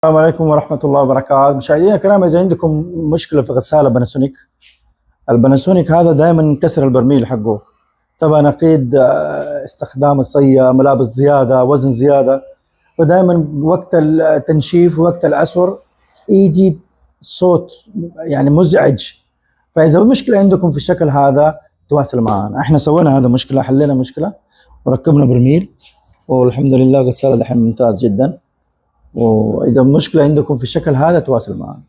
السلام عليكم ورحمة الله وبركاته. مشاهدينا الكرام، إذا عندكم مشكلة في غسالة باناسونيك، الباناسونيك هذا دائما ينكسر البرميل حقه. طبعا أكيد استخدام الصية، ملابس زيادة، وزن زيادة، ودائما وقت التنشيف ووقت العصر يجي صوت يعني مزعج. فإذا المشكلة عندكم في الشكل هذا تواصل معنا. احنا سوينا هذا مشكلة، حلينا مشكلة وركبنا برميل، والحمد لله غسالة دحين ممتاز جدا. وإذا المشكلة عندكم في الشكل هذا تواصل معنا.